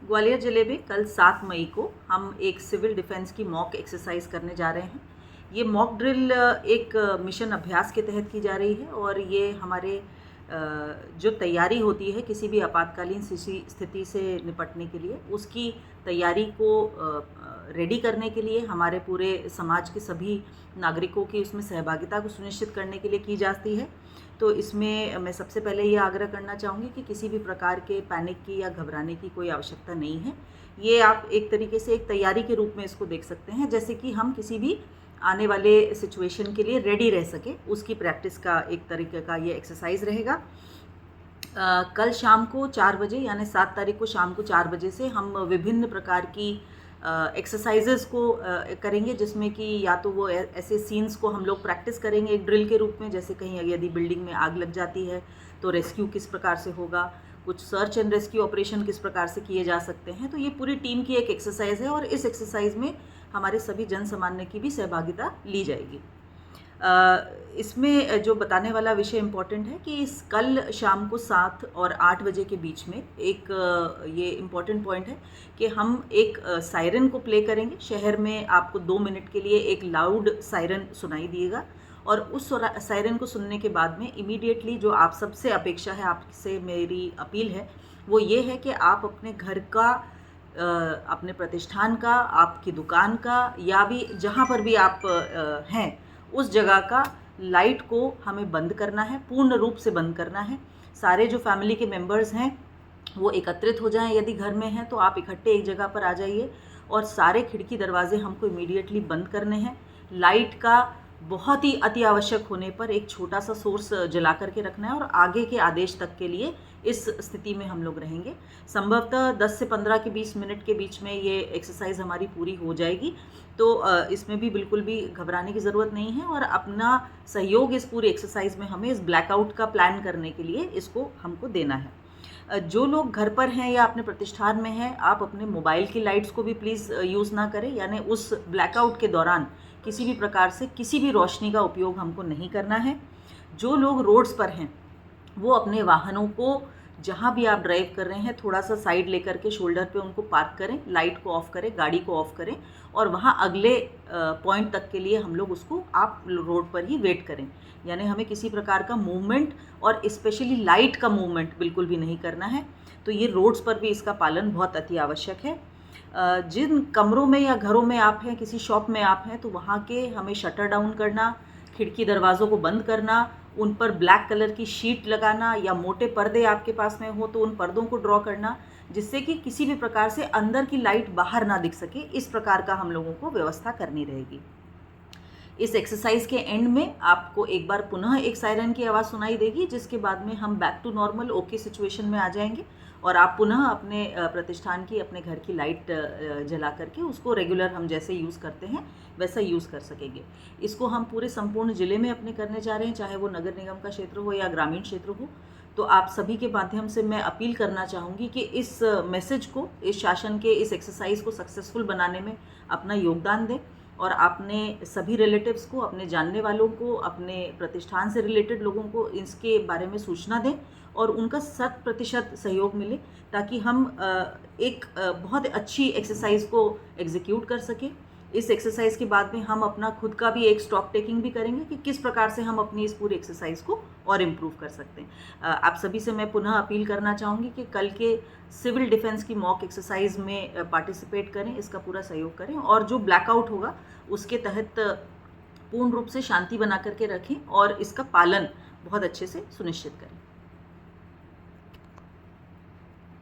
ग्वालियर ज़िले में कल 7 मई को हम एक सिविल डिफेंस की मॉक एक्सरसाइज करने जा रहे हैं। ये मॉक ड्रिल एक मिशन अभ्यास के तहत की जा रही है और ये हमारे जो तैयारी होती है किसी भी आपातकालीन स्थिति से निपटने के लिए, उसकी तैयारी को रेडी करने के लिए हमारे पूरे समाज के सभी नागरिकों की उसमें सहभागिता को सुनिश्चित करने के लिए की जाती है। तो इसमें मैं सबसे पहले ये आग्रह करना चाहूँगी कि किसी भी प्रकार के पैनिक की या घबराने की कोई आवश्यकता नहीं है। ये आप एक तरीके से एक तैयारी के रूप में इसको देख सकते हैं, जैसे कि हम किसी भी आने वाले सिचुएशन के लिए रेडी रह सके, उसकी प्रैक्टिस का एक तरीके का ये एक्सरसाइज रहेगा। कल शाम को 4 बजे यानी 7 तारीख को शाम को 4 बजे से हम विभिन्न प्रकार की एक्सरसाइजेज़ को करेंगे, जिसमें कि या तो वो ऐसे सीन्स को हम लोग प्रैक्टिस करेंगे एक ड्रिल के रूप में, जैसे कहीं यदि बिल्डिंग में आग लग जाती है तो रेस्क्यू किस प्रकार से होगा, कुछ सर्च एंड रेस्क्यू ऑपरेशन किस प्रकार से किए जा सकते हैं। तो ये पूरी टीम की एक एक्सरसाइज है और इस एक्सरसाइज में हमारे सभी जन सामान्य की भी सहभागिता ली जाएगी। इसमें जो बताने वाला विषय इम्पॉर्टेंट है कि इस कल शाम को 7 और 8 बजे के बीच में एक ये इम्पॉर्टेंट पॉइंट है कि हम एक सायरन को प्ले करेंगे। शहर में आपको 2 मिनट के लिए एक लाउड सायरन सुनाई दिएगा और उस सायरन को सुनने के बाद में इमीडिएटली जो आप सबसे अपेक्षा है, आपसे मेरी अपील है, वो ये है कि आप अपने घर का, अपने प्रतिष्ठान का, आपकी दुकान का या भी जहाँ पर भी आप हैं उस जगह का लाइट को हमें बंद करना है, पूर्ण रूप से बंद करना है। सारे जो फैमिली के मेंबर्स हैं वो एकत्रित हो जाएं, यदि घर में हैं तो आप इकट्ठे एक जगह पर आ जाइए और सारे खिड़की दरवाजे हमको इमीडिएटली बंद करने हैं। लाइट का बहुत ही अति आवश्यक होने पर एक छोटा सा सोर्स जला करके रखना है और आगे के आदेश तक के लिए इस स्थिति में हम लोग रहेंगे। संभवतः 10 से 15 के 20 मिनट के बीच में ये एक्सरसाइज हमारी पूरी हो जाएगी। तो इसमें भी बिल्कुल भी घबराने की ज़रूरत नहीं है और अपना सहयोग इस पूरी एक्सरसाइज में हमें इस ब्लैकआउट का प्लान करने के लिए इसको हमको देना है। जो लोग घर पर हैं या अपने प्रतिष्ठान में हैं, आप अपने मोबाइल की लाइट्स को भी प्लीज़ यूज़ ना करें, यानी उस ब्लैकआउट के दौरान किसी भी प्रकार से किसी भी रोशनी का उपयोग हमको नहीं करना है। जो लोग रोड्स पर हैं वो अपने वाहनों को जहाँ भी आप ड्राइव कर रहे हैं थोड़ा सा साइड लेकर के शोल्डर पे उनको पार्क करें, लाइट को ऑफ़ करें, गाड़ी को ऑफ़ करें और वहाँ अगले पॉइंट तक के लिए हम लोग उसको आप रोड पर ही वेट करें। यानी हमें किसी प्रकार का मूवमेंट और स्पेशली लाइट का मूवमेंट बिल्कुल भी नहीं करना है। तो ये रोड्स पर भी इसका पालन बहुत अति आवश्यक है। जिन कमरों में या घरों में आप हैं, किसी शॉप में आप हैं, तो वहाँ के हमें शटर डाउन करना, खिड़की दरवाज़ों को बंद करना, उन पर ब्लैक कलर की शीट लगाना या मोटे पर्दे आपके पास में हो तो उन पर्दों को ड्रॉ करना, जिससे कि किसी भी प्रकार से अंदर की लाइट बाहर ना दिख सके। इस प्रकार का हम लोगों को व्यवस्था करनी रहेगी। इस एक्सरसाइज के एंड में आपको एक बार पुनः एक सायरन की आवाज़ सुनाई देगी, जिसके बाद में हम back to normal okay situation में आ जाएंगे और आप पुनः अपने प्रतिष्ठान की, अपने घर की लाइट जला करके उसको रेगुलर हम जैसे यूज़ करते हैं वैसा यूज़ कर सकेंगे। इसको हम पूरे संपूर्ण ज़िले में अपने करने जा रहे हैं, चाहे वो नगर निगम का क्षेत्र हो या ग्रामीण क्षेत्र हो। तो आप सभी के माध्यम से मैं अपील करना चाहूँगी कि इस मैसेज को, इस शासन के इस एक्सरसाइज को सक्सेसफुल बनाने में अपना योगदान दें और अपने सभी रिलेटिव्स को, अपने जानने वालों को, अपने प्रतिष्ठान से रिलेटेड लोगों को इसके बारे में सूचना दें और उनका 100% सहयोग मिले, ताकि हम एक बहुत अच्छी एक्सरसाइज को एग्जीक्यूट कर सकें। इस एक्सरसाइज के बाद में हम अपना खुद का भी एक स्टॉक टेकिंग भी करेंगे कि किस प्रकार से हम अपनी इस पूरी एक्सरसाइज को और इम्प्रूव कर सकते हैं। आप सभी से मैं पुनः अपील करना चाहूँगी कि कल के सिविल डिफेंस की मॉक एक्सरसाइज में पार्टिसिपेट करें, इसका पूरा सहयोग करें और जो ब्लैकआउट होगा उसके तहत पूर्ण रूप से शांति बना करके रखें और इसका पालन बहुत अच्छे से सुनिश्चित करें।